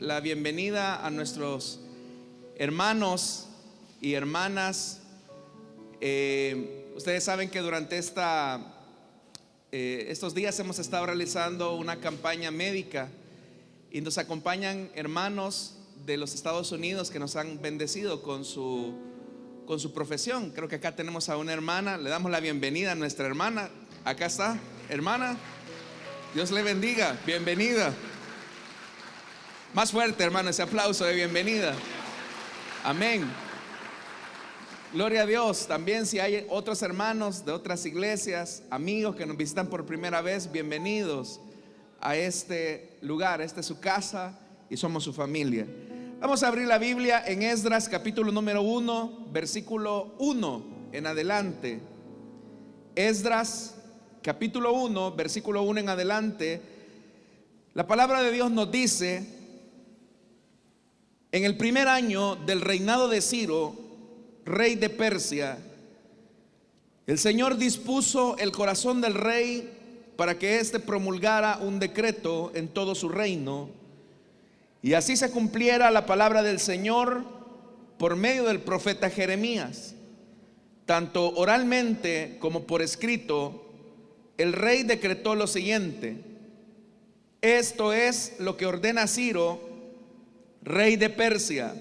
la bienvenida a nuestros hermanos y hermanas. Ustedes saben que durante estos días hemos estado realizando una campaña médica y nos acompañan hermanos de los Estados Unidos que nos han bendecido con su profesión. Creo que acá tenemos a una hermana. Le damos la bienvenida a nuestra hermana. Acá está, hermana. Dios le bendiga, bienvenida. Más fuerte, hermano, ese aplauso de bienvenida. Amén. Gloria a Dios. También si hay otros hermanos de otras iglesias, amigos que nos visitan por primera vez, bienvenidos a este lugar. Esta es su casa y somos su familia. Vamos a abrir la Biblia en Esdras capítulo número 1, versículo 1 en adelante. Esdras capítulo 1, versículo 1 en adelante. La palabra de Dios nos dice: en el primer año del reinado de Ciro, rey de Persia, el Señor dispuso el corazón del rey para que éste promulgara un decreto en todo su reino, y así se cumpliera la palabra del Señor por medio del profeta Jeremías. Tanto oralmente como por escrito, el rey decretó lo siguiente: esto es lo que ordena Ciro, rey de Persia.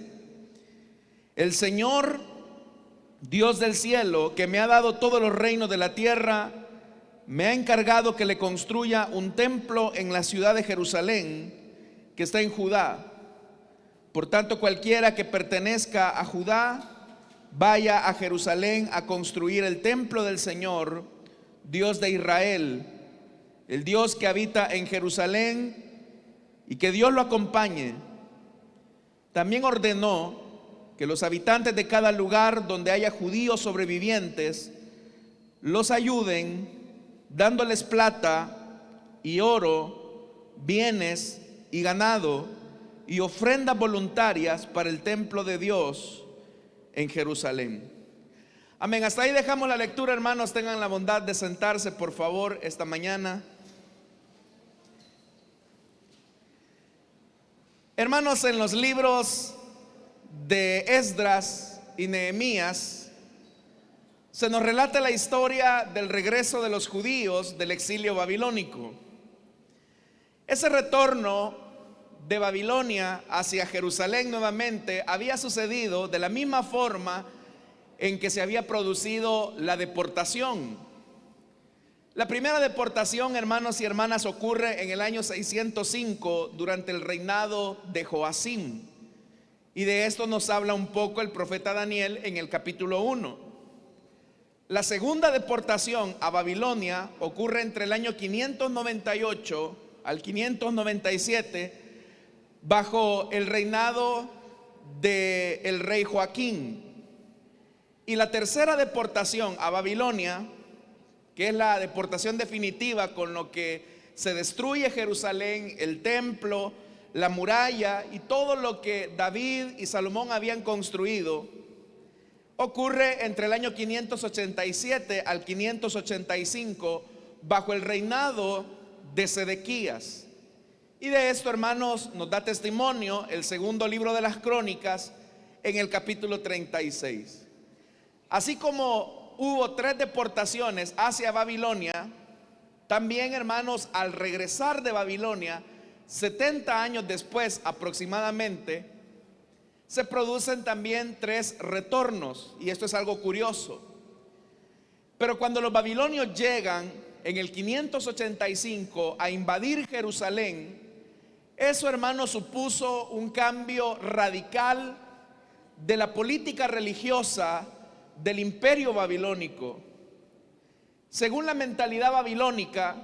El Señor, Dios del cielo, que me ha dado todos los reinos de la tierra, me ha encargado que le construya un templo en la ciudad de Jerusalén, que está en Judá. Por tanto, cualquiera que pertenezca a Judá, vaya a Jerusalén a construir el templo del Señor, Dios de Israel, el Dios que habita en Jerusalén, y que Dios lo acompañe. También ordenó que los habitantes de cada lugar donde haya judíos sobrevivientes los ayuden, dándoles plata y oro, bienes y ganado, y ofrendas voluntarias para el templo de Dios en Jerusalén. Amén. Hasta ahí dejamos la lectura, hermanos. Tengan la bondad de sentarse, por favor, esta mañana. Hermanos, en los libros de Esdras y Nehemías se nos relata la historia del regreso de los judíos del exilio babilónico. Ese retorno de Babilonia hacia Jerusalén nuevamente había sucedido de la misma forma en que se había producido la deportación. La primera deportación, hermanos y hermanas, ocurre en el año 605 durante el reinado de Joacim, y de esto nos habla un poco el profeta Daniel en el capítulo 1. La segunda deportación a Babilonia ocurre entre el año 598 al 597 bajo el reinado del rey Joaquín. Y la tercera deportación a Babilonia, que es la deportación definitiva, con lo que se destruye Jerusalén, el templo, la muralla y todo lo que David y Salomón habían construido, ocurre entre el año 587 al 585 bajo el reinado de Sedequías. Y de esto, hermanos, nos da testimonio el segundo libro de las Crónicas en el capítulo 36. Así como hubo 3 deportaciones hacia Babilonia, también, hermanos, al regresar de Babilonia, 70 años después aproximadamente, se producen también 3 retornos, y esto es algo curioso. Pero cuando los babilonios llegan en el 585 a invadir Jerusalén, eso, hermanos, supuso un cambio radical de la política religiosa del imperio babilónico. Según la mentalidad babilónica,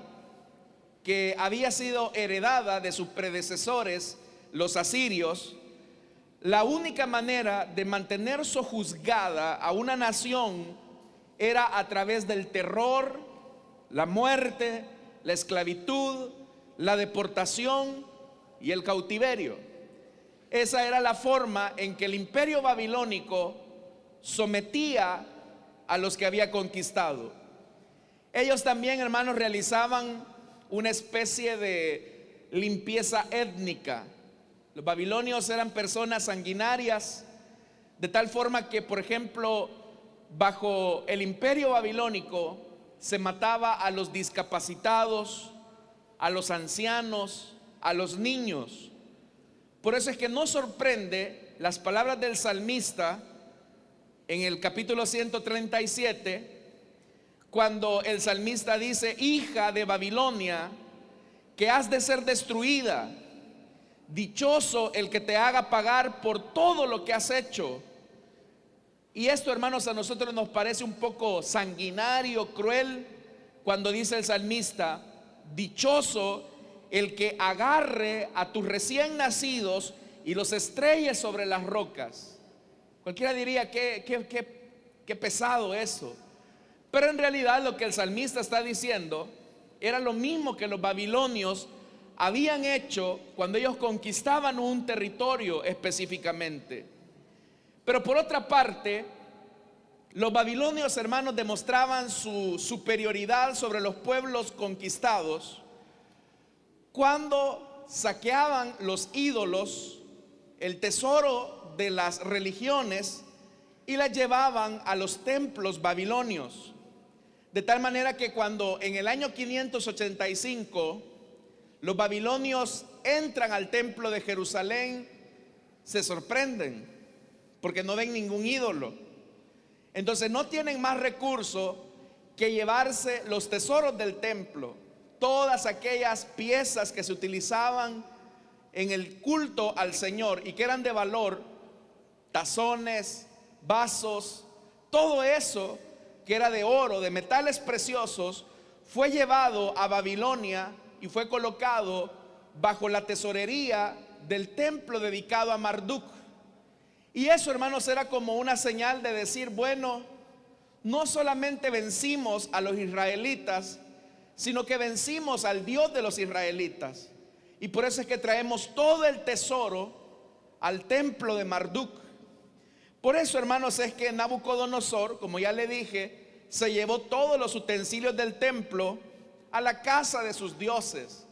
que había sido heredada de sus predecesores, los asirios, la única manera de mantener sojuzgada a una nación era a través del terror, la muerte, la esclavitud, la deportación y el cautiverio. Esa era la forma en que el imperio babilónico sometía a los que había conquistado. Ellos también, hermanos, realizaban una especie de limpieza étnica. Los babilonios eran personas sanguinarias, de tal forma que, por ejemplo, bajo el imperio babilónico se mataba a los discapacitados, a los ancianos, a los niños. Por eso es que no sorprende las palabras del salmista en el capítulo 137, cuando el salmista dice: hija de Babilonia, que has de ser destruida, dichoso el que te haga pagar por todo lo que has hecho. Y esto, hermanos, a nosotros nos parece un poco sanguinario, cruel, cuando dice el salmista: dichoso el que agarre a tus recién nacidos y los estrelle sobre las rocas. Cualquiera diría que pesado eso. Pero en realidad lo que el salmista está diciendo era lo mismo que los babilonios habían hecho cuando ellos conquistaban un territorio específicamente. Pero por otra parte, los babilonios, hermanos, demostraban su superioridad sobre los pueblos conquistados cuando saqueaban los ídolos, el tesoro de las religiones, y las llevaban a los templos babilonios. De tal manera que cuando en el año 585 los babilonios entran al templo de Jerusalén, se sorprenden porque no ven ningún ídolo. Entonces no tienen más recurso que llevarse los tesoros del templo, todas aquellas piezas que se utilizaban en el culto al Señor y que eran de valor, tazones, vasos, todo eso que era de oro, de metales preciosos, fue llevado a Babilonia y fue colocado bajo la tesorería del templo dedicado a Marduk. Y eso, hermanos, era como una señal de decir: bueno, no solamente vencimos a los israelitas, sino que vencimos al Dios de los israelitas. Y por eso es que traemos todo el tesoro al templo de Marduk. Por eso, hermanos, es que Nabucodonosor, como ya le dije, se llevó todos los utensilios del templo a la casa de sus dioses.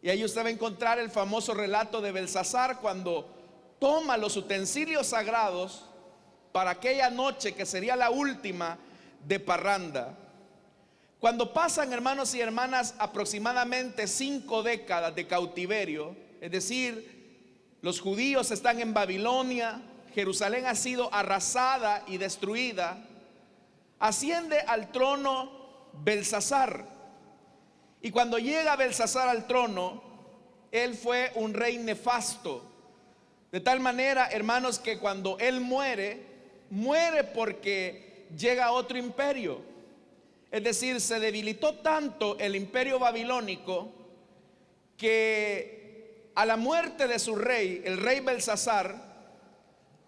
Y ahí usted va a encontrar el famoso relato de Belsasar, cuando toma los utensilios sagrados para aquella noche que sería la última de parranda. Cuando pasan, hermanos y hermanas, aproximadamente 5 décadas de cautiverio, es decir, los judíos están en Babilonia, Jerusalén ha sido arrasada y destruida, asciende al trono Belsasar. Y cuando llega Belsasar al trono, él fue un rey nefasto. De tal manera, hermanos, que cuando él muere, muere porque llega otro imperio. Es decir, se debilitó tanto el imperio babilónico que a la muerte de su rey, el rey Belsasar,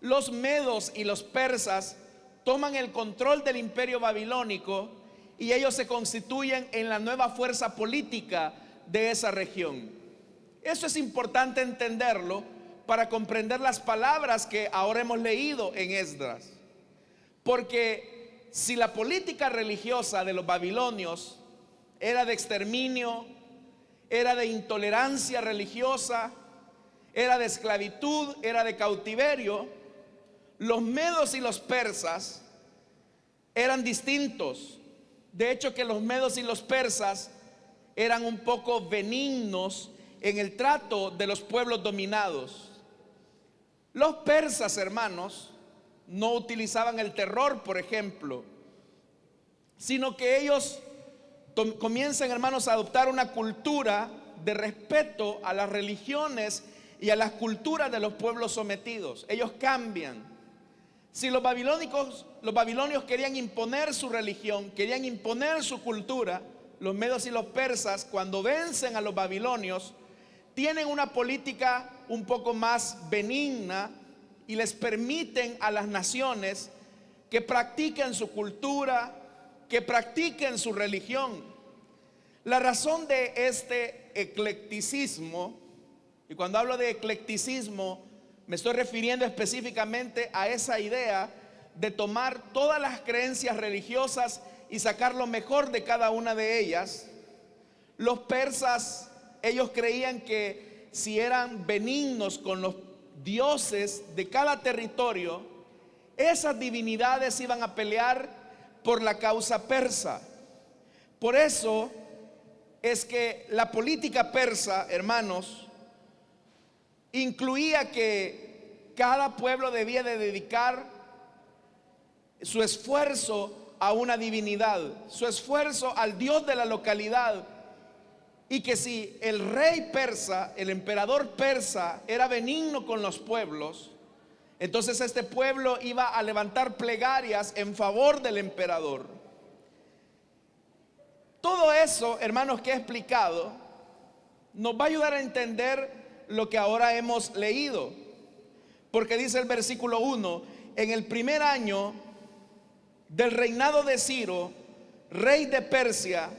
los medos y los persas toman el control del imperio babilónico y ellos se constituyen en la nueva fuerza política de esa región. Eso es importante entenderlo para comprender las palabras que ahora hemos leído en Esdras. Porque si la política religiosa de los babilonios era de exterminio, era de intolerancia religiosa, era de esclavitud, era de cautiverio, los medos y los persas eran distintos. De hecho, que los medos y los persas eran un poco benignos en el trato de los pueblos dominados. Los persas, hermanos, no utilizaban el terror, por ejemplo, sino que ellos comienzan, hermanos, a adoptar una cultura de respeto a las religiones y a las culturas de los pueblos sometidos. Ellos cambian. Si los babilonios querían imponer su religión, querían imponer su cultura, los medos y los persas, cuando vencen a los babilonios, tienen una política un poco más benigna y les permiten a las naciones que practiquen su cultura, que practiquen su religión. La razón de este eclecticismo, y cuando hablo de eclecticismo me estoy refiriendo específicamente a esa idea de tomar todas las creencias religiosas y sacar lo mejor de cada una de ellas. Los persas, ellos creían que si eran benignos con los dioses de cada territorio, esas divinidades iban a pelear por la causa persa. Por eso es que la política persa, hermanos, incluía que cada pueblo debía de dedicar su esfuerzo a una divinidad, su esfuerzo al dios de la localidad, y que si el rey persa, el emperador persa, era benigno con los pueblos, entonces este pueblo iba a levantar plegarias en favor del emperador. Todo eso, hermanos, que he explicado, nos va a ayudar a entender lo que ahora hemos leído. Porque dice el versículo 1: en el primer año del reinado de Ciro, rey de Persia,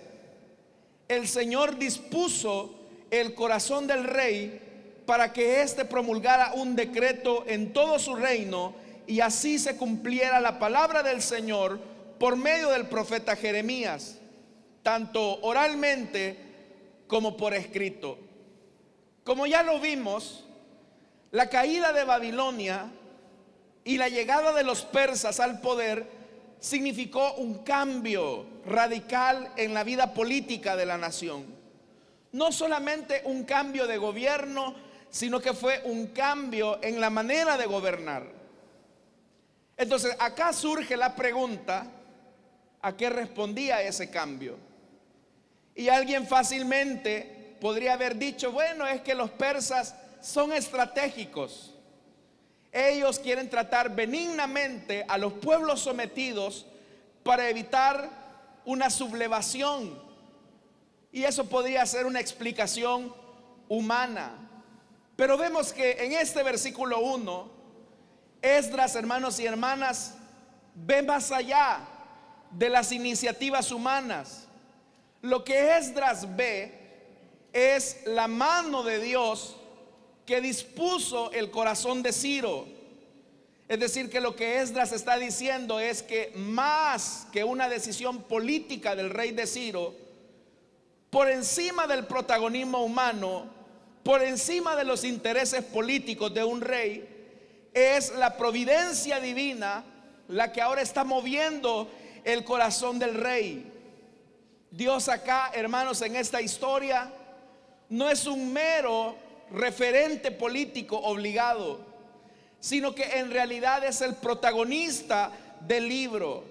el Señor dispuso el corazón del rey para que éste promulgara un decreto en todo su reino, y así se cumpliera la palabra del Señor por medio del profeta Jeremías, tanto oralmente como por escrito. Como ya lo vimos, la caída de Babilonia y la llegada de los persas al poder significó un cambio radical en la vida política de la nación. No solamente un cambio de gobierno, sino que fue un cambio en la manera de gobernar. Entonces acá surge la pregunta: ¿a qué respondía ese cambio? Y alguien fácilmente podría haber dicho: bueno, es que los persas son estratégicos. Ellos quieren tratar benignamente a los pueblos sometidos para evitar una sublevación. Y eso podría ser una explicación humana. Pero vemos que en este versículo 1, Esdras, hermanos y hermanas, ve más allá de las iniciativas humanas. Lo que Esdras ve es la mano de Dios que dispuso el corazón de Ciro. Es decir, que lo que Esdras está diciendo es que más que una decisión política del rey de Ciro, por encima del protagonismo humano, por encima de los intereses políticos de un rey, es la providencia divina la que ahora está moviendo el corazón del rey. Dios acá, hermanos, en esta historia no es un mero referente político obligado, sino que en realidad es el protagonista del libro.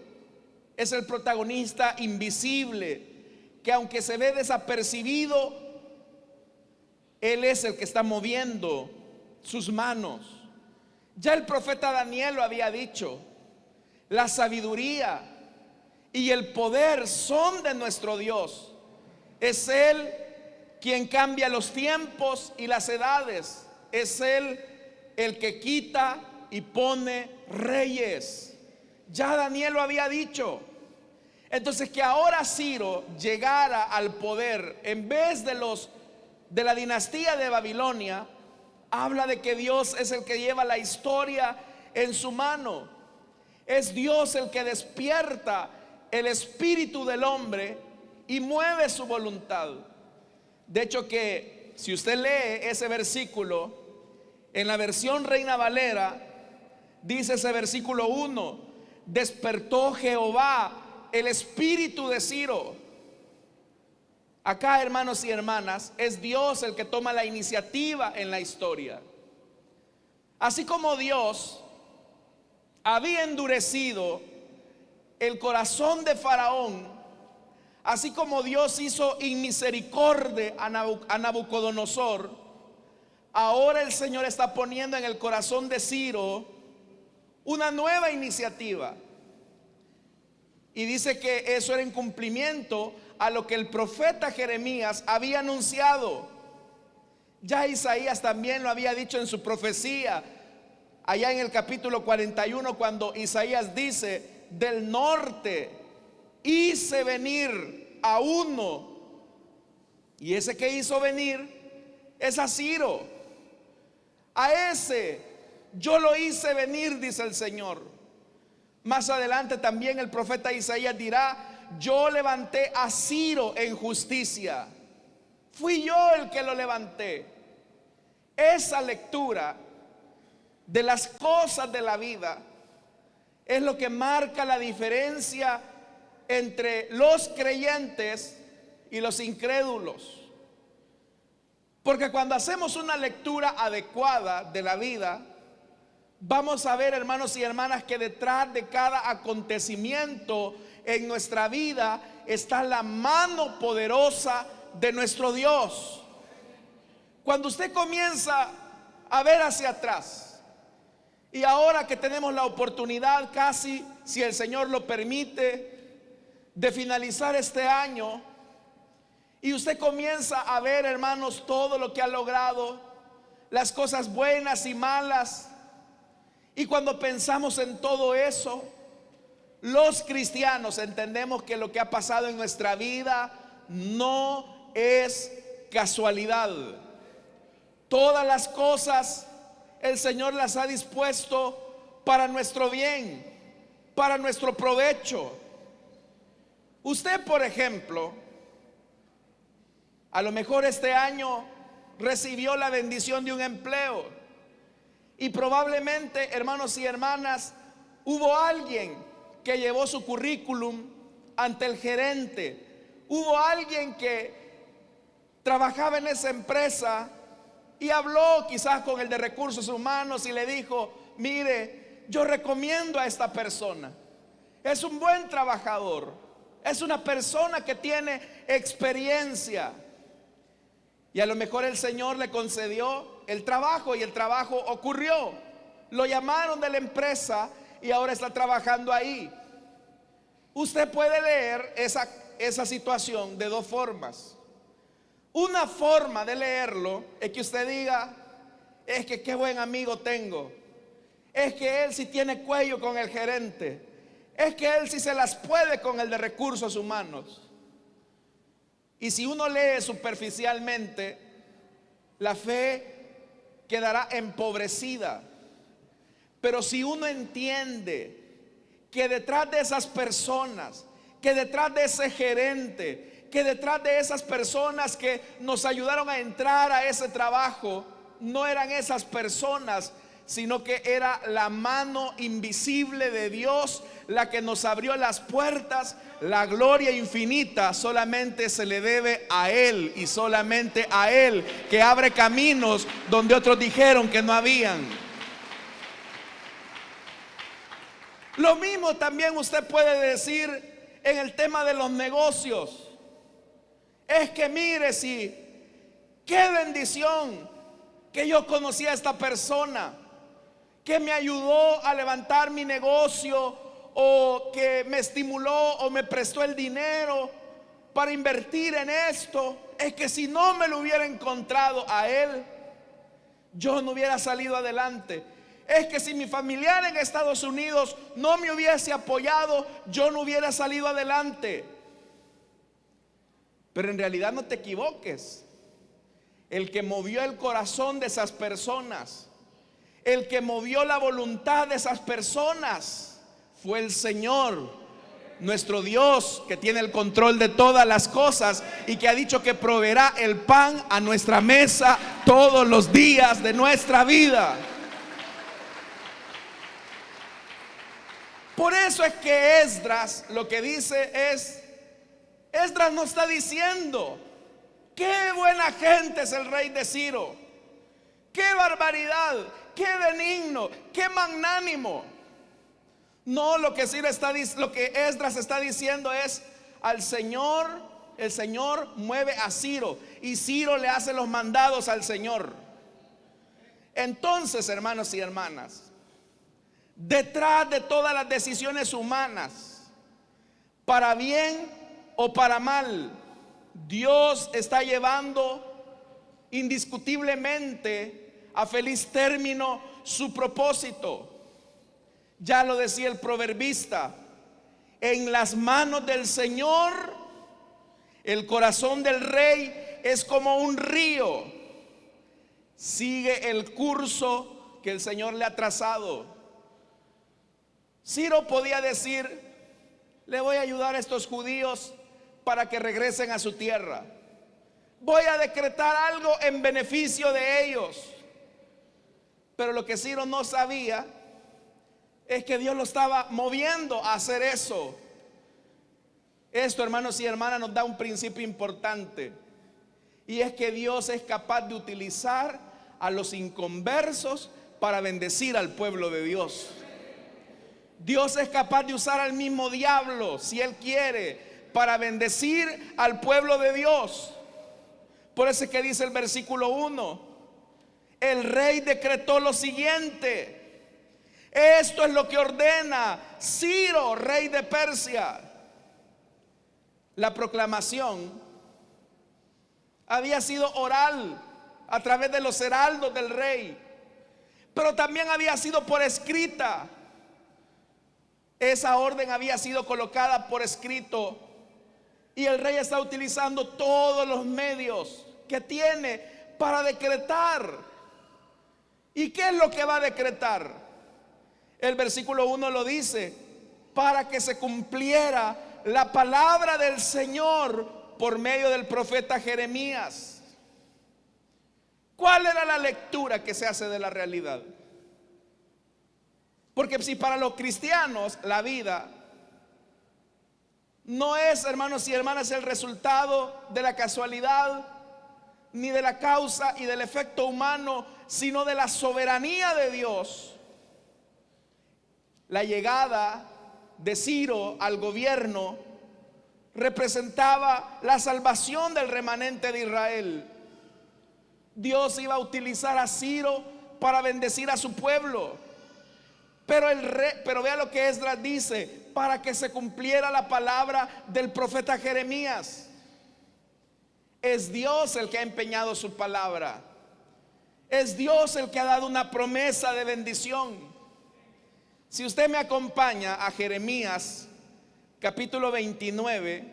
Es el protagonista invisible, que aunque se ve desapercibido, Él es el que está moviendo sus manos. Ya el profeta Daniel lo había dicho: la sabiduría y el poder son de nuestro Dios. Es Él quien cambia los tiempos y las edades. Es Él el que quita y pone reyes. Ya Daniel lo había dicho. Entonces, que ahora Ciro llegara al poder en vez de la dinastía de Babilonia, habla de que Dios es el que lleva la historia en su mano. Es Dios el que despierta el espíritu del hombre y mueve su voluntad. De hecho, que si usted lee ese versículo en la versión Reina Valera, dice ese versículo 1: despertó Jehová el espíritu de Ciro. Acá, hermanos y hermanas, es Dios el que toma la iniciativa en la historia. Así como Dios había endurecido el corazón de Faraón, así como Dios hizo inmisericordia a Nabucodonosor, ahora el Señor está poniendo en el corazón de Ciro una nueva iniciativa. Y dice que eso era en cumplimiento a lo que el profeta Jeremías había anunciado. Ya Isaías también lo había dicho en su profecía, allá en el capítulo 41, cuando Isaías dice: del norte hice venir a uno, y ese que hizo venir es a Ciro. A ese yo lo hice venir, dice el Señor. Más adelante también el profeta Isaías dirá: yo levanté a Ciro en justicia. Fui yo el que lo levanté. esa lectura de las cosas de la vida es lo que marca la diferencia entre los creyentes y los incrédulos. Porque cuando hacemos una lectura adecuada de la vida, vamos a ver, hermanos y hermanas, que detrás de cada acontecimiento en nuestra vida está la mano poderosa de nuestro Dios. Cuando usted comienza a ver hacia atrás, y ahora que tenemos la oportunidad casi, si el Señor lo permite, de finalizar este año, y usted comienza a ver, hermanos, todo lo que ha logrado, las cosas buenas y malas, y cuando pensamos en todo eso, los cristianos entendemos que lo que ha pasado en nuestra vida no es casualidad. Todas las cosas el Señor las ha dispuesto para nuestro bien, para nuestro provecho. Usted, por ejemplo, a lo mejor este año recibió la bendición de un empleo, y probablemente, hermanos y hermanas, hubo alguien que llevó su currículum ante el gerente. Hubo alguien que trabajaba en esa empresa y habló quizás con el de recursos humanos y le dijo: mire, yo recomiendo a esta persona, es un buen trabajador, es una persona que tiene experiencia. Y a lo mejor el Señor le concedió el trabajo, y el trabajo ocurrió. Lo llamaron de la empresa y ahora está trabajando ahí. Usted puede leer esa situación de dos formas. Una forma de leerlo es que usted diga: es que qué buen amigo tengo, es que él sí tiene cuello con el gerente, es que él sí se las puede con el de recursos humanos. Y si uno lee superficialmente, la fe quedará empobrecida. Pero si uno entiende que detrás de esas personas, que detrás de ese gerente, que detrás de esas personas que nos ayudaron a entrar a ese trabajo, no eran esas personas, sino que era la mano invisible de Dios la que nos abrió las puertas, la gloria infinita solamente se le debe a Él, y solamente a Él, que abre caminos donde otros dijeron que no habían. Lo mismo también usted puede decir en el tema de los negocios. Es que mire, si qué bendición que yo conocí a esta persona que me ayudó a levantar mi negocio, o que me estimuló o me prestó el dinero para invertir en esto. Es que si no me lo hubiera encontrado a él, yo no hubiera salido adelante. Es que si mi familiar en Estados Unidos no me hubiese apoyado, yo no hubiera salido adelante. Pero en realidad no te equivoques. El que movió el corazón de esas personas, el que movió la voluntad de esas personas, fue el Señor, nuestro Dios, que tiene el control de todas las cosas y que ha dicho que proveerá el pan a nuestra mesa todos los días de nuestra vida. Por eso es que Esdras lo que dice es: Esdras no está diciendo qué buena gente es el rey de Ciro, qué barbaridad, qué benigno, qué magnánimo. No, lo que Esdras está diciendo es: al Señor, el Señor mueve a Ciro, y Ciro le hace los mandados al Señor. Entonces, hermanos y hermanas, detrás de todas las decisiones humanas, para bien o para mal, Dios está llevando indiscutiblemente a feliz término su propósito. Ya lo decía el proverbista: en las manos del Señor el corazón del rey es como un río, sigue el curso que el Señor le ha trazado. Ciro podía decir: le voy a ayudar a estos judíos para que regresen a su tierra, voy a decretar algo en beneficio de ellos. Pero lo que Ciro no sabía es que Dios lo estaba moviendo a hacer eso. Esto, hermanos y hermanas, nos da un principio importante, y es que Dios es capaz de utilizar a los inconversos para bendecir al pueblo de Dios. Dios es capaz de usar al mismo diablo, si Él quiere, para bendecir al pueblo de Dios. Por eso es que dice el versículo 1: el rey decretó lo siguiente. Esto es lo que ordena Ciro, rey de Persia. La proclamación había sido oral a través de los heraldos del rey, pero también había sido por escrita. Esa orden había sido colocada por escrito, y el rey está utilizando todos los medios que tiene para decretar. ¿Y qué es lo que va a decretar? El versículo 1 lo dice: para que se cumpliera la palabra del Señor por medio del profeta Jeremías. ¿Cuál era la lectura que se hace de la realidad? Porque si para los cristianos la vida no es, hermanos y hermanas, el resultado de la casualidad, ni de la causa y del efecto humano, sino de la soberanía de Dios, la llegada de Ciro al gobierno representaba la salvación del remanente de Israel. Dios iba a utilizar a Ciro para bendecir a su pueblo. Pero vea lo que Esdras dice: para que se cumpliera la palabra del profeta Jeremías. Es Dios el que ha empeñado su palabra. Es Dios el que ha dado una promesa de bendición. Si usted me acompaña a Jeremías capítulo 29,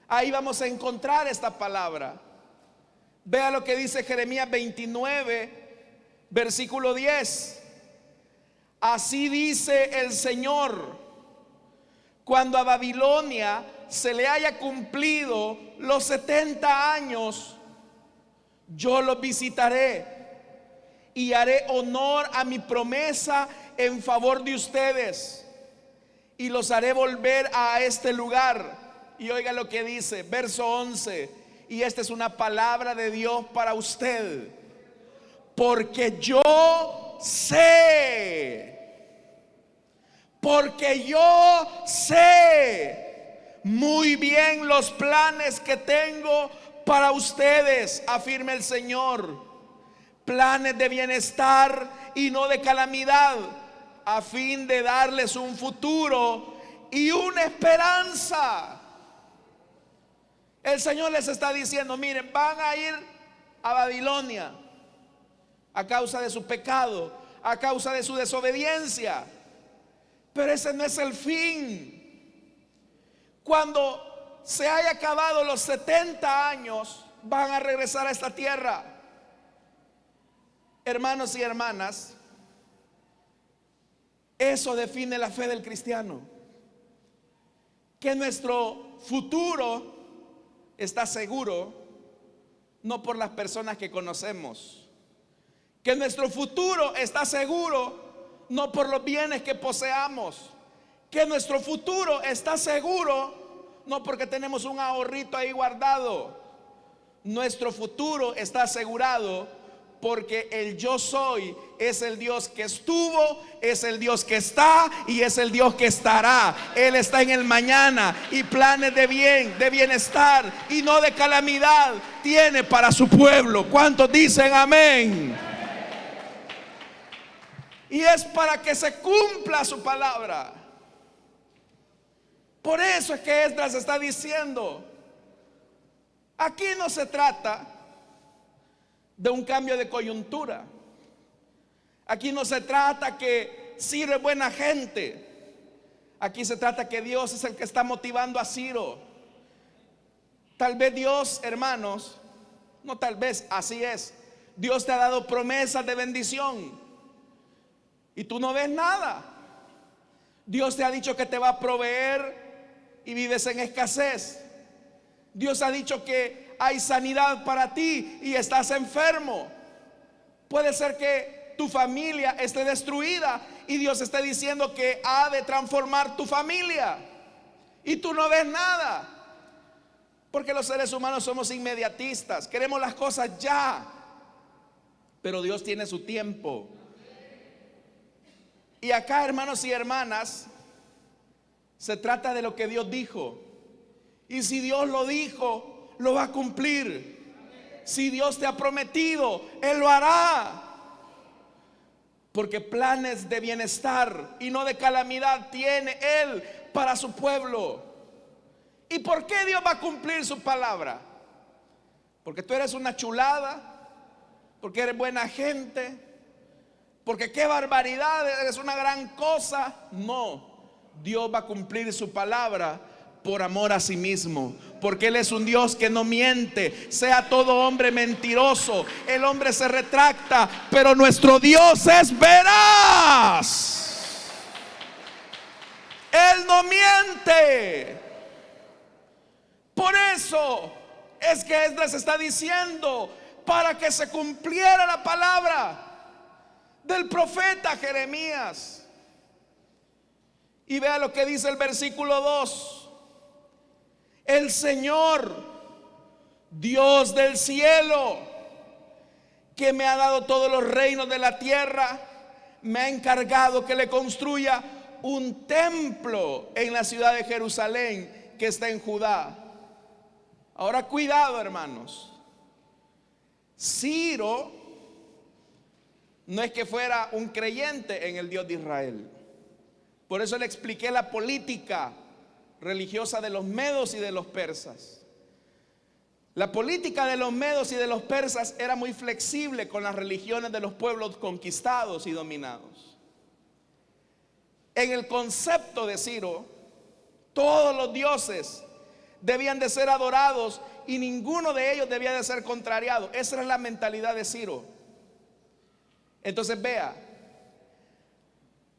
ahí vamos a encontrar esta palabra. Vea lo que dice Jeremías 29, versículo 10. Así dice el Señor: cuando a Babilonia se le haya cumplido los 70 años, yo los visitaré y haré honor a mi promesa en favor de ustedes, y los haré volver a este lugar. Y oiga lo que dice, verso 11, y esta es una palabra de Dios para usted: porque yo sé muy bien los planes que tengo para ustedes, afirma el Señor, planes de bienestar y no de calamidad, a fin de darles un futuro y una esperanza. El Señor les está diciendo: miren, van a ir a Babilonia a causa de su pecado, a causa de su desobediencia, pero ese no es el fin. Cuando se haya acabado los 70 años, van a regresar a esta tierra. Hermanos y hermanas, eso define la fe del cristiano: que nuestro futuro está seguro, no por las personas que conocemos. Que nuestro futuro está seguro, no por los bienes que poseamos. Que nuestro futuro está seguro, no porque tenemos un ahorrito ahí guardado. Nuestro futuro está asegurado porque el yo soy es el Dios que estuvo, es el Dios que está y es el Dios que estará. Él está en el mañana, y planes de bien, de bienestar y no de calamidad tiene para su pueblo. ¿Cuántos dicen amén? Y es para que se cumpla su palabra. Por eso es que Esdras está diciendo: aquí no se trata de un cambio de coyuntura. Aquí no se trata que Ciro es buena gente. Aquí se trata que Dios es el que está motivando a Ciro. Tal vez Dios, hermanos, no tal vez, así es, Dios te ha dado promesas de bendición y tú no ves nada. Dios te ha dicho que te va a proveer y vives en escasez. Dios ha dicho que hay sanidad para ti y estás enfermo. Puede ser que tu familia esté destruida y Dios está diciendo que ha de transformar tu familia y tú no ves nada. Porque los seres humanos somos inmediatistas, queremos las cosas ya, pero Dios tiene su tiempo. Y acá, hermanos y hermanas, se trata de lo que Dios dijo. Y si Dios lo dijo, lo va a cumplir. Si Dios te ha prometido, Él lo hará. Porque planes de bienestar y no de calamidad tiene Él para su pueblo. ¿Y por qué Dios va a cumplir su palabra? Porque tú eres una chulada, porque eres buena gente, porque qué barbaridad, eres una gran cosa. No, Dios va a cumplir su palabra por amor a sí mismo, porque Él es un Dios que no miente. Sea todo hombre mentiroso, el hombre se retracta, pero nuestro Dios es veraz. Él no miente. Por eso es que Esdras está diciendo, para que se cumpliera la palabra del profeta Jeremías. Y vea lo que dice el versículo 2. El Señor, Dios del cielo, que me ha dado todos los reinos de la tierra, me ha encargado que le construya un templo en la ciudad de Jerusalén, que está en Judá. Ahora cuidado, hermanos. Ciro no es que fuera un creyente en el Dios de Israel. Por eso le expliqué la política religiosa de los medos y de los persas. La política de los medos y de los persas era muy flexible con las religiones de los pueblos conquistados y dominados. En el concepto de Ciro, todos los dioses debían de ser adorados y ninguno de ellos debía de ser contrariado. Esa era la mentalidad de Ciro. Entonces vea,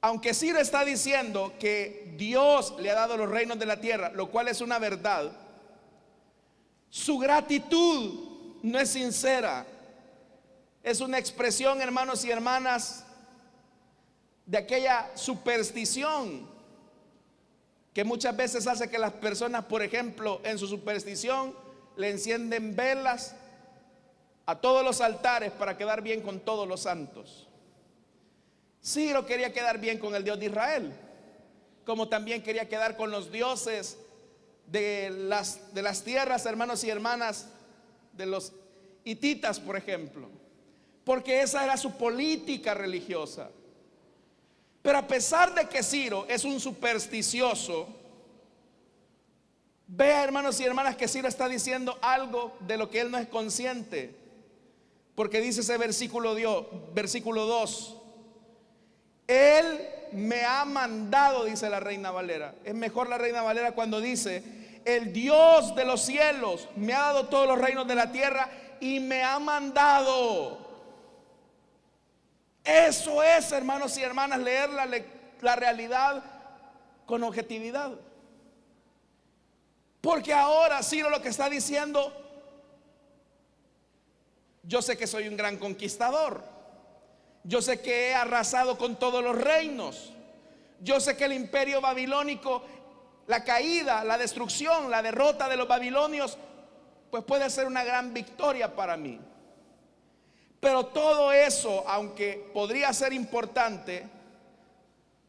aunque Ciro está diciendo que Dios le ha dado los reinos de la tierra, lo cual es una verdad, su gratitud no es sincera. Es una expresión, hermanos y hermanas, de aquella superstición que muchas veces hace que las personas, por ejemplo, en su superstición, le encienden velas a todos los altares para quedar bien con todos los santos. Ciro quería quedar bien con el Dios de Israel, como también quería quedar con los dioses de las tierras, hermanos y hermanas, de los hititas, por ejemplo, porque esa era su política religiosa. Pero a pesar de que Ciro es un supersticioso, vea, hermanos y hermanas, que Ciro está diciendo algo de lo que él no es consciente. Porque dice ese versículo 2: Él me ha mandado, dice la Reina Valera. Es mejor la Reina Valera cuando dice: el Dios de los cielos me ha dado todos los reinos de la tierra y me ha mandado. Eso es, hermanos y hermanas, leer la realidad con objetividad. Porque ahora Ciro lo que está diciendo: yo sé que soy un gran conquistador, yo sé que he arrasado con todos los reinos, yo sé que el imperio babilónico, la caída, la destrucción, la derrota de los babilonios, pues puede ser una gran victoria para mí. Pero todo eso, aunque podría ser importante,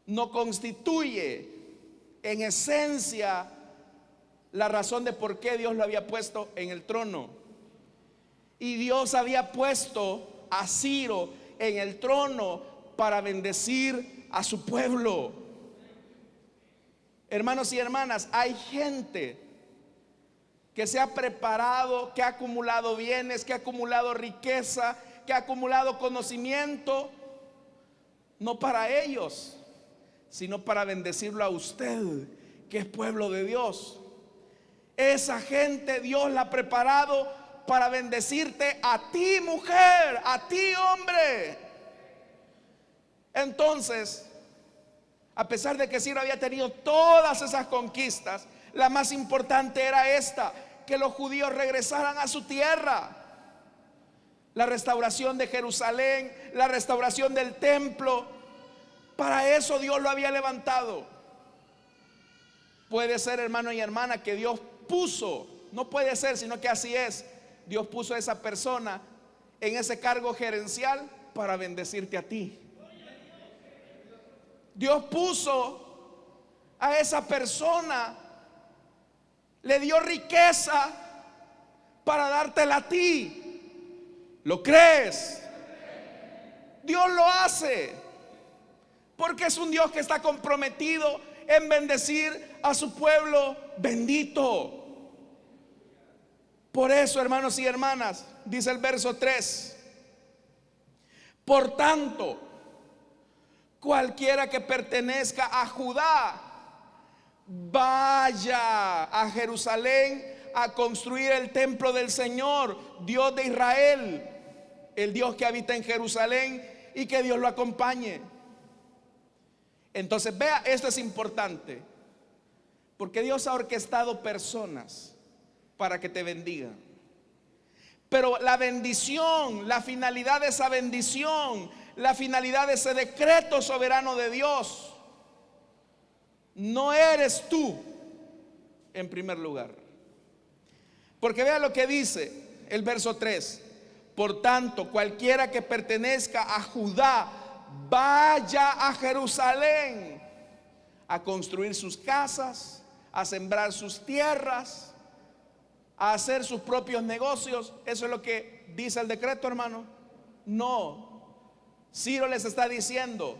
no constituye en esencia la razón de por qué Dios lo había puesto en el trono. Y Dios había puesto a Ciro en el trono para bendecir a su pueblo. Hermanos y hermanas, hay gente que se ha preparado, que ha acumulado bienes, que ha acumulado riqueza, que ha acumulado conocimiento, no para ellos, sino para bendecirlo a usted, que es pueblo de Dios. Esa gente Dios la ha preparado para bendecirte a ti, mujer, a ti, hombre. Entonces, a pesar de que Ciro había tenido todas esas conquistas, la más importante era esta: que los judíos regresaran a su tierra. la restauración de Jerusalén, la restauración del templo. Para eso Dios lo había levantado. Puede ser, hermano y hermana, que Dios puso, no puede ser, sino que así es. Dios puso a esa persona en ese cargo gerencial para bendecirte a ti. Dios puso a esa persona, le dio riqueza para dártela a ti. ¿Lo crees? Dios lo hace porque es un Dios que está comprometido en bendecir a su pueblo bendito. Por eso, hermanos y hermanas, dice el verso 3: por tanto, cualquiera que pertenezca a Judá, vaya a Jerusalén a construir el templo del Señor, Dios de Israel, el Dios que habita en Jerusalén, y que Dios lo acompañe. Entonces, vea, esto es importante, porque Dios ha orquestado personas para que te bendigan. Pero la bendición, la finalidad de esa bendición, la finalidad de ese decreto soberano de Dios, no eres tú en primer lugar. Porque vea lo que dice el verso 3: por tanto, cualquiera que pertenezca a Judá, vaya a Jerusalén a construir sus casas, a sembrar sus tierras, a hacer sus propios negocios. Eso es lo que dice el decreto, hermano. No, Ciro les está diciendo: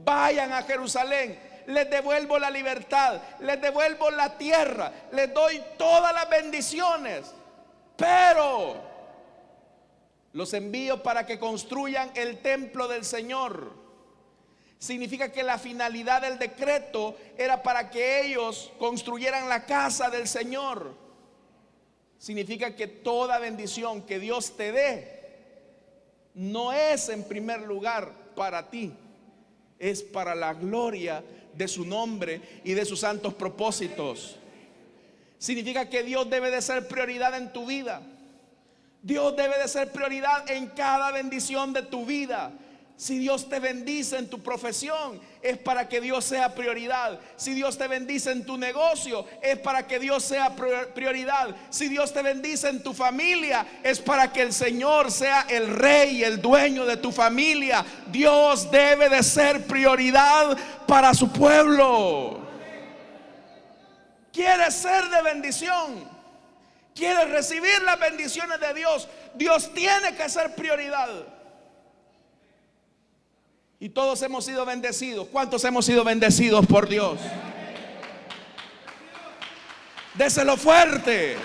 vayan a Jerusalén, les devuelvo la libertad, les devuelvo la tierra, les doy todas las bendiciones, pero los envío para que construyan el templo del Señor. Significa que la finalidad del decreto era para que ellos construyeran la casa del Señor. Significa que toda bendición que Dios te dé no es en primer lugar para ti, es para la gloria de su nombre y de sus santos propósitos. Significa que Dios debe de ser prioridad en tu vida. Dios debe de ser prioridad en cada bendición de tu vida. Si Dios te bendice en tu profesión, es para que Dios sea prioridad. Si Dios te bendice en tu negocio, es para que Dios sea prioridad. Si Dios te bendice en tu familia, es para que el Señor sea el rey, el dueño de tu familia. Dios debe de ser prioridad para su pueblo. ¿Quieres ser de bendición? ¿Quieres recibir las bendiciones de Dios? Dios tiene que ser prioridad. Y todos hemos sido bendecidos. ¿Cuántos hemos sido bendecidos por Dios? Déselo fuerte.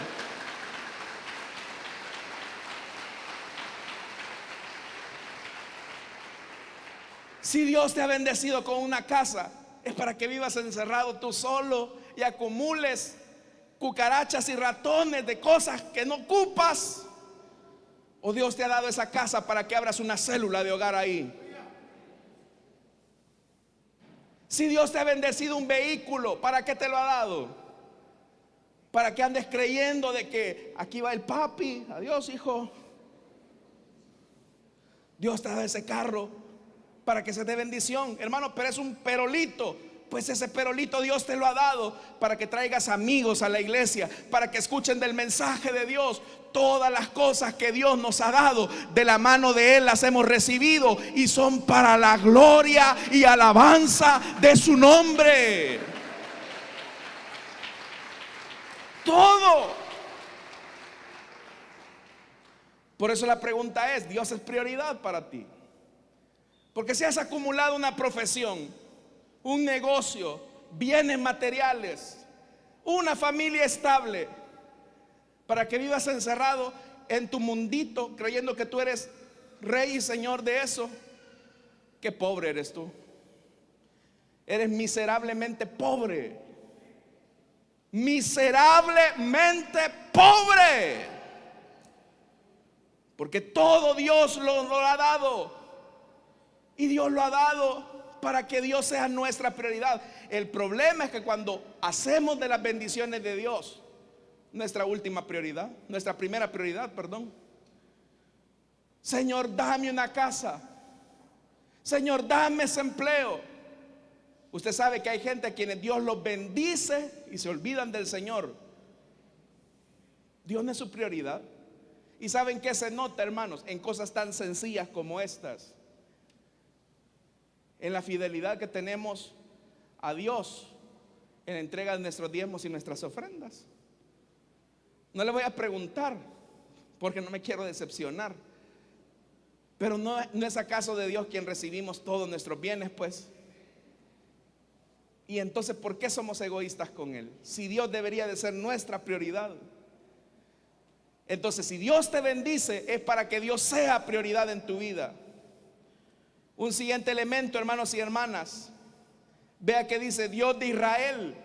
Si Dios te ha bendecido con una casa, es para que vivas encerrado tú solo y acumules cucarachas y ratones de cosas que no ocupas. O Dios te ha dado esa casa para que abras una célula de hogar ahí. Si Dios te ha bendecido un vehículo, ¿para qué te lo ha dado? Para que andes creyendo de que aquí va el papi. Adiós, hijo. Dios te ha dado ese carro para que se dé bendición, hermano, pero es un perolito. Pues ese perolito Dios te lo ha dado para que traigas amigos a la iglesia, para que escuchen del mensaje de Dios. Todas las cosas que Dios nos ha dado de la mano de Él las hemos recibido y son para la gloria y alabanza de su nombre. Todo. Por eso la pregunta es: ¿Dios es prioridad para ti? Porque si has acumulado una profesión, un negocio, bienes materiales, una familia estable, para que vivas encerrado en tu mundito creyendo que tú eres rey y señor de eso, qué pobre eres tú. Eres miserablemente pobre. Miserablemente pobre. Porque todo Dios lo ha dado. Y Dios lo ha dado para que Dios sea nuestra prioridad. El problema es que cuando hacemos de las bendiciones de Dios nuestra última prioridad, nuestra primera prioridad, perdón, Señor, dame una casa. Señor, dame ese empleo. Usted sabe que hay gente a quienes Dios los bendice y se olvidan del Señor. Dios no es su prioridad. ¿Y saben qué se nota, hermanos? En cosas tan sencillas como estas. En la fidelidad que tenemos a Dios en la entrega de nuestros diezmos y nuestras ofrendas. No le voy a preguntar porque no me quiero decepcionar, pero no es acaso de Dios quien recibimos todos nuestros bienes, pues. Y entonces, ¿por qué somos egoístas con Él? Si Dios debería de ser nuestra prioridad. Entonces, si Dios te bendice, es para que Dios sea prioridad en tu vida. Un siguiente elemento, hermanos y hermanas, vea que dice Dios de Israel.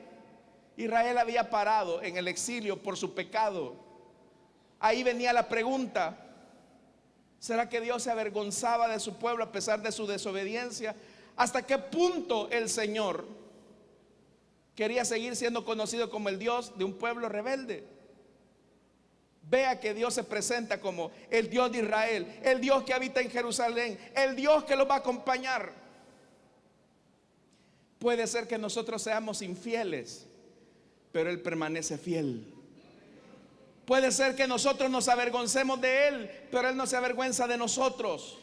Israel había parado en el exilio por su pecado. Ahí venía la pregunta: ¿será que Dios se avergonzaba de su pueblo a pesar de su desobediencia? ¿Hasta qué punto el Señor quería seguir siendo conocido como el Dios de un pueblo rebelde? Vea que Dios se presenta como el Dios de Israel, el Dios que habita en Jerusalén, el Dios que los va a acompañar. Puede ser que nosotros seamos infieles, pero Él permanece fiel. Puede ser que nosotros nos avergoncemos de Él, pero Él no se avergüenza de nosotros.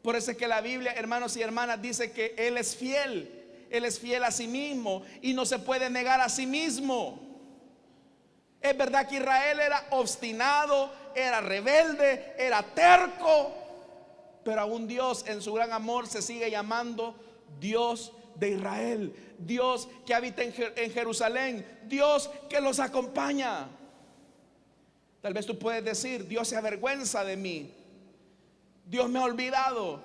Por eso es que la Biblia, hermanos y hermanas, dice que Él es fiel. Él es fiel a sí mismo y no se puede negar a sí mismo. Es verdad que Israel era obstinado, era rebelde, era terco, pero aún Dios en su gran amor se sigue llamando Dios de Israel, Dios que habita en Jerusalén, Dios que los acompaña. Tal vez tú puedes decir: Dios se avergüenza de mí, Dios me ha olvidado.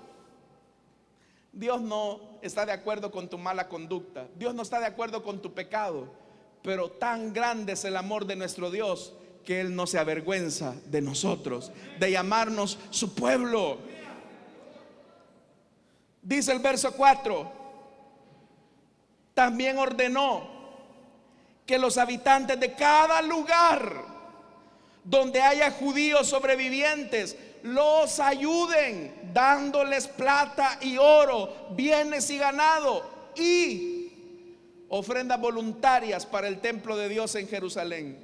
Dios no está de acuerdo con tu mala conducta, Dios no está de acuerdo con tu pecado, pero tan grande es el amor de nuestro Dios que Él no se avergüenza de nosotros, de llamarnos su pueblo. Dice el verso 4: también ordenó que los habitantes de cada lugar donde haya judíos sobrevivientes los ayuden, dándoles plata y oro, bienes y ganado, y ofrendas voluntarias para el templo de Dios en Jerusalén.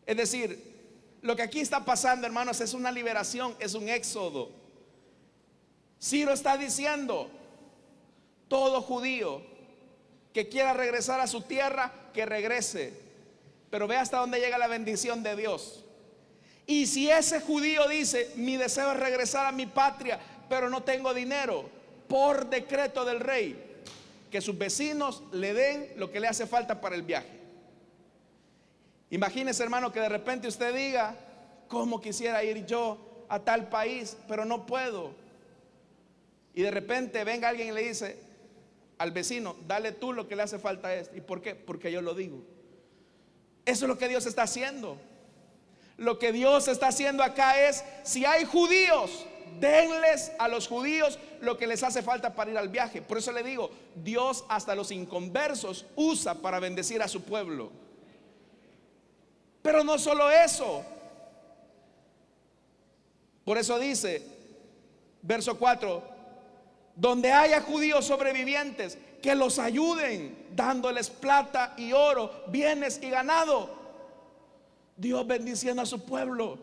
Es decir, lo que aquí está pasando, hermanos, es una liberación, es un éxodo. Ciro está diciendo: todo judío que quiera regresar a su tierra, que regrese. Pero ve hasta dónde llega la bendición de Dios. Y si ese judío dice: mi deseo es regresar a mi patria, pero no tengo dinero, por decreto del rey, que sus vecinos le den lo que le hace falta para el viaje. Imagínese, hermano, que de repente usted diga: ¿cómo quisiera ir yo a tal país, pero no puedo? Y de repente venga alguien y le dice al vecino: dale tú lo que le hace falta a este. ¿Y por qué? Porque yo lo digo. Eso es lo que Dios está haciendo. Lo que Dios está haciendo acá es: si hay judíos, denles a los judíos lo que les hace falta para ir al viaje. Por eso le digo, Dios hasta los inconversos usa para bendecir a su pueblo. Pero no solo eso. Por eso dice, verso 4: donde haya judíos sobrevivientes, que los ayuden, dándoles plata y oro, bienes y ganado. Dios bendiciendo a su pueblo.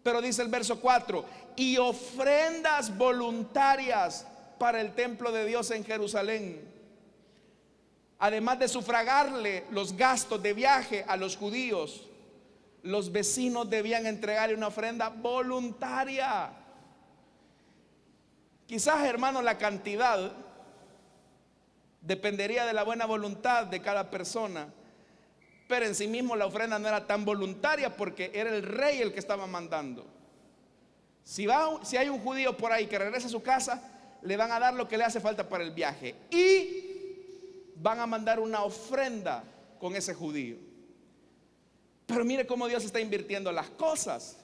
Pero dice el verso 4: y ofrendas voluntarias para el templo de Dios en Jerusalén. Además de sufragarle los gastos de viaje a los judíos, los vecinos debían entregarle una ofrenda voluntaria. Quizás, hermano, la cantidad dependería de la buena voluntad de cada persona, pero en sí mismo la ofrenda no era tan voluntaria, porque era el rey el que estaba mandando. Si hay un judío por ahí que regresa a su casa, le van a dar lo que le hace falta para el viaje y van a mandar una ofrenda con ese judío. Pero mire cómo Dios está invirtiendo las cosas,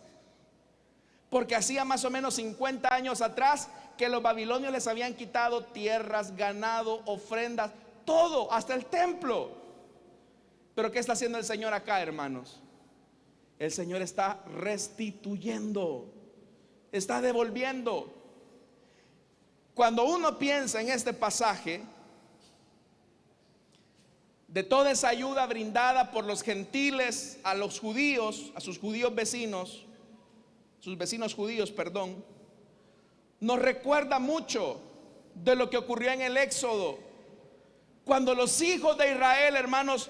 porque hacía más o menos 50 años atrás que los babilonios les habían quitado tierras, ganado, ofrendas, todo, hasta el templo. Pero ¿qué está haciendo el Señor acá, hermanos? El Señor está restituyendo. está devolviendo. Cuando uno piensa en este pasaje, de toda esa ayuda brindada por los gentiles a los judíos, a sus judíos vecinos, sus vecinos judíos, perdón, nos recuerda mucho de lo que ocurrió en el Éxodo, cuando los hijos de Israel, hermanos,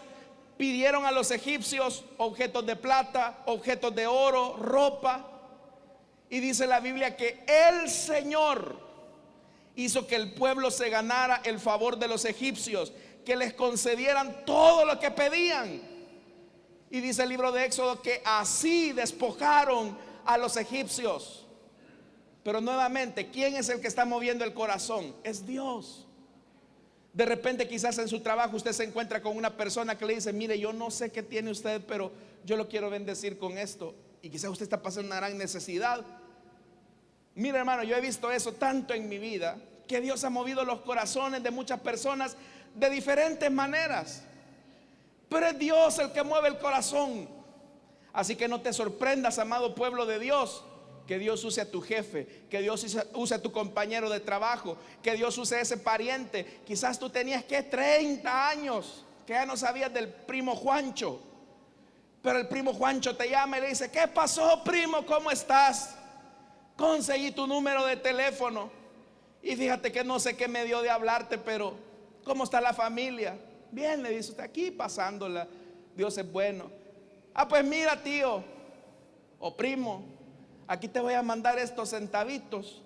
pidieron a los egipcios objetos de plata, objetos de oro, ropa, y dice la Biblia que el Señor hizo que el pueblo se ganara el favor de los egipcios, que les concedieran todo lo que pedían. Y dice el libro de Éxodo que así despojaron a los egipcios. Pero nuevamente, ¿quién es el que está moviendo el corazón? Es Dios. De repente quizás en su trabajo usted se encuentra con una persona que le dice: mire, yo no sé qué tiene usted, pero yo lo quiero bendecir con esto. Y quizás usted está pasando una gran necesidad. Mire, hermano, yo he visto eso tanto en mi vida, que Dios ha movido los corazones de muchas personas de diferentes maneras, pero es Dios el que mueve el corazón. Así que no te sorprendas, amado pueblo de Dios, que Dios use a tu jefe, que Dios use a tu compañero de trabajo, que Dios use a ese pariente. Quizás tú tenías 30 años que ya no sabías del primo Juancho, pero el primo Juancho te llama y le dice: ¿qué pasó, primo? ¿Cómo estás? Conseguí tu número de teléfono y fíjate que no sé qué me dio de hablarte, pero ¿cómo está la familia? Bien, le dice usted, aquí pasándola, Dios es bueno. Ah, pues mira, tío o primo, aquí te voy a mandar estos centavitos,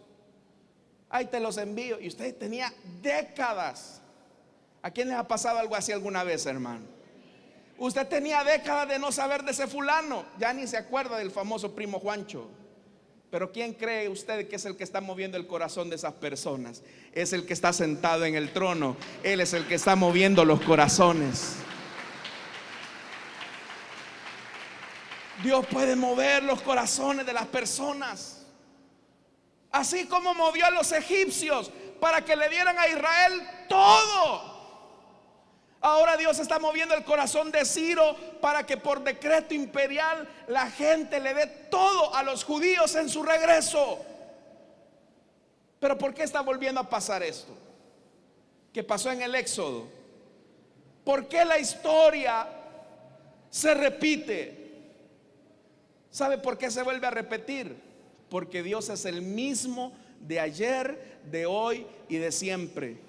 ahí te los envío. Y usted tenía décadas. ¿A quién les ha pasado algo así alguna vez, hermano? Usted tenía décadas de no saber de ese fulano, ya ni se acuerda del famoso primo Juancho. Pero ¿quién cree usted que es el que está moviendo el corazón de esas personas? Es el que está sentado en el trono. Él es el que está moviendo los corazones. Dios puede mover los corazones de las personas, así como movió a los egipcios para que le dieran a Israel todo. Ahora Dios está moviendo el corazón de Ciro para que por decreto imperial la gente le dé todo a los judíos en su regreso. Pero ¿por qué está volviendo a pasar esto? ¿Qué pasó en el Éxodo? ¿Por qué la historia se repite? ¿Sabe por qué se vuelve a repetir? Porque Dios es el mismo de ayer, de hoy y de siempre.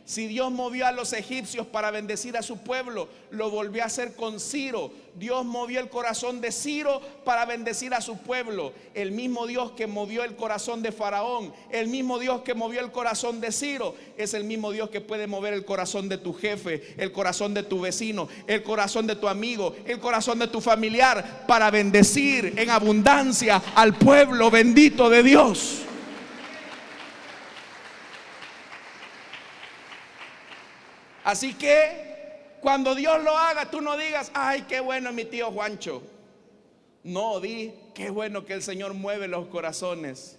Si Dios movió a los egipcios para bendecir a su pueblo, lo volvió a hacer con Ciro. Dios movió el corazón de Ciro para bendecir a su pueblo. El mismo Dios que movió el corazón de Faraón, el mismo Dios que movió el corazón de Ciro, es el mismo Dios que puede mover el corazón de tu jefe, el corazón de tu vecino, el corazón de tu amigo, el corazón de tu familiar, para bendecir en abundancia al pueblo bendito de Dios. Así que cuando Dios lo haga, tú no digas: ay, qué bueno mi tío Juancho. No, di: qué bueno que el Señor mueve los corazones.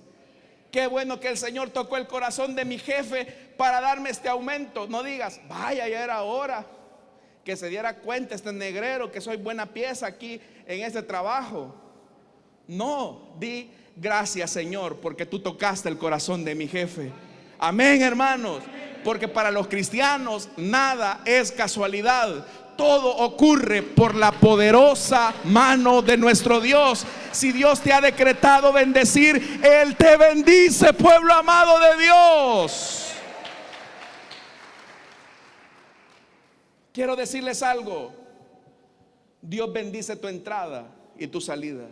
Qué bueno que el Señor tocó el corazón de mi jefe para darme este aumento. No digas: vaya, ya era hora que se diera cuenta este negrero que soy buena pieza aquí en este trabajo. No, di: gracias, Señor, porque tú tocaste el corazón de mi jefe. Amén, hermanos. Porque para los cristianos nada es casualidad. Todo ocurre por la poderosa mano de nuestro Dios. Si Dios te ha decretado bendecir, Él te bendice, pueblo amado de Dios. Quiero decirles algo: Dios bendice tu entrada y tu salida.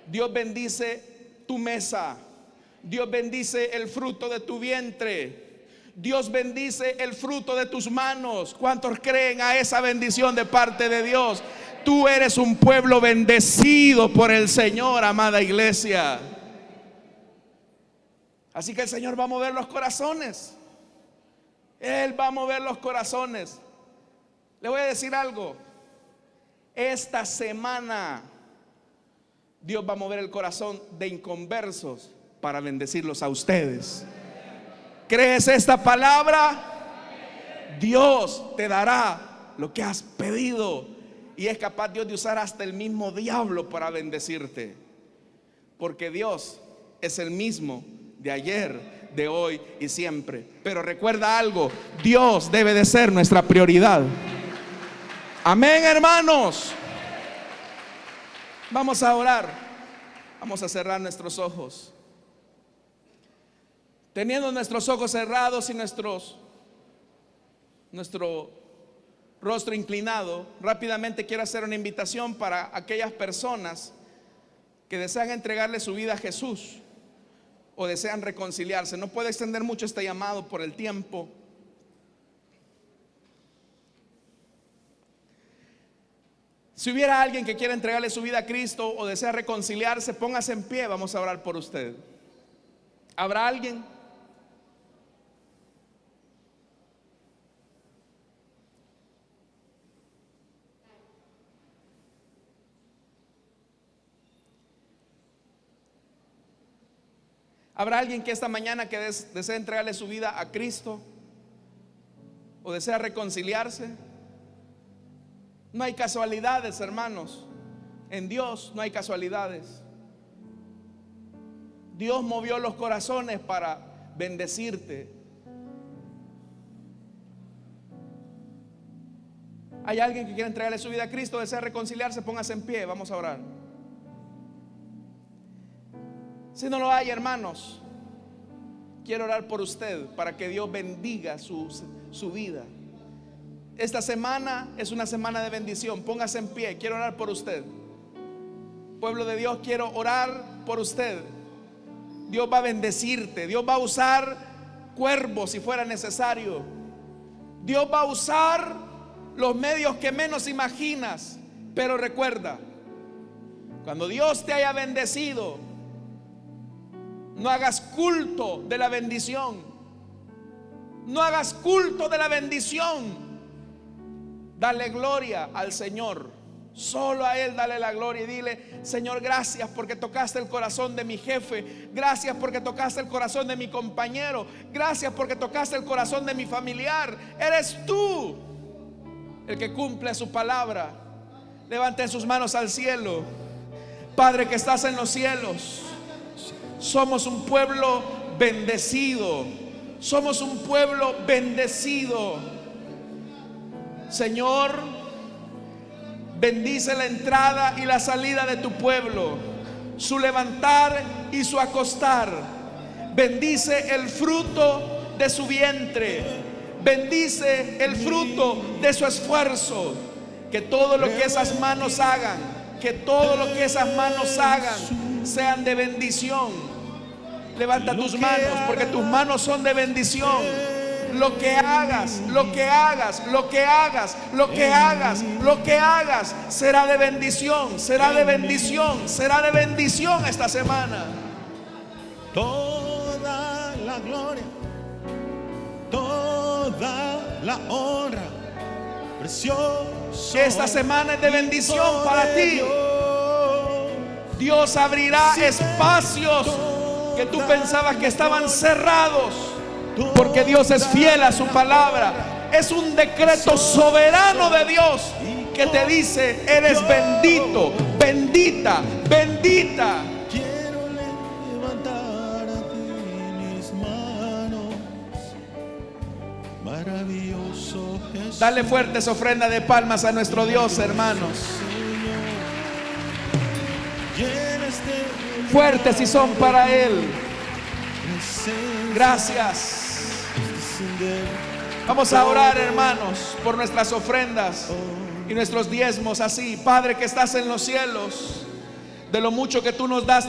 Dios bendice tu mesa. Dios bendice el fruto de tu vientre. Dios bendice el fruto de tus manos. ¿Cuántos creen a esa bendición de parte de Dios? Tú eres un pueblo bendecido por el Señor, amada iglesia. Así que el Señor va a mover los corazones. Él va a mover los corazones. Le voy a decir algo: esta semana Dios va a mover el corazón de inconversos para bendecirlos a ustedes. ¿Crees esta palabra? Dios te dará lo que has pedido. Y es capaz Dios de usar hasta el mismo diablo para bendecirte. Porque Dios es el mismo de ayer, de hoy y siempre. Pero recuerda algo, Dios debe de ser nuestra prioridad. Amén, hermanos. Vamos a orar. Vamos a cerrar nuestros ojos. Teniendo nuestros ojos cerrados y nuestro rostro inclinado, rápidamente quiero hacer una invitación para aquellas personas que desean entregarle su vida a Jesús o desean reconciliarse. No puedo extender mucho este llamado por el tiempo. Si hubiera alguien que quiera entregarle su vida a Cristo o desea reconciliarse, póngase en pie, vamos a orar por usted. ¿Habrá alguien? ¿Habrá alguien que esta mañana que desea entregarle su vida a Cristo o desea reconciliarse? No hay casualidades, hermanos. En Dios no hay casualidades. Dios movió los corazones para bendecirte. ¿Hay alguien que quiere entregarle su vida a Cristo o desea reconciliarse? Póngase en pie, vamos a orar. Si no lo hay, hermanos, quiero orar por usted para que Dios bendiga su vida. Esta semana es una semana de bendición. Póngase en pie, quiero orar por usted. Pueblo de Dios, quiero orar por usted. Dios va a bendecirte. Dios va a usar cuervos si fuera necesario. Dios va a usar los medios que menos imaginas. Pero recuerda, cuando Dios te haya bendecido, no hagas culto de la bendición. No hagas culto de la bendición. Dale gloria al Señor. Solo a Él dale la gloria y dile: Señor, gracias porque tocaste el corazón de mi jefe. Gracias porque tocaste el corazón de mi compañero. Gracias porque tocaste el corazón de mi familiar. Eres tú el que cumple su palabra. Levanten sus manos al cielo. Padre que estás en los cielos, somos un pueblo bendecido. Somos un pueblo bendecido. Señor, bendice la entrada y la salida de tu pueblo, su levantar y su acostar. Bendice el fruto de su vientre. Bendice el fruto de su esfuerzo. Que todo lo que esas manos hagan, que todo lo que esas manos hagan sean de bendición. Levanta tus manos, porque tus manos son de bendición. Lo que hagas, lo que hagas, lo que hagas, lo que hagas, lo que hagas será de bendición, será de bendición, será de bendición esta semana. Toda la gloria, toda la honra, precioso. Esta semana es de bendición para ti. Dios abrirá espacios que tú pensabas que estaban cerrados, porque Dios es fiel a su palabra. Es un decreto soberano de Dios que te dice: eres bendito, bendita, bendita. Quiero levantar a ti mis manos, maravilloso Jesús. Dale fuertes ofrendas de palmas a nuestro Dios, hermanos. Fuertes si son para Él. Gracias. Vamos a orar, hermanos, por nuestras ofrendas y nuestros diezmos así. Padre que estás en los cielos, de lo mucho que tú nos das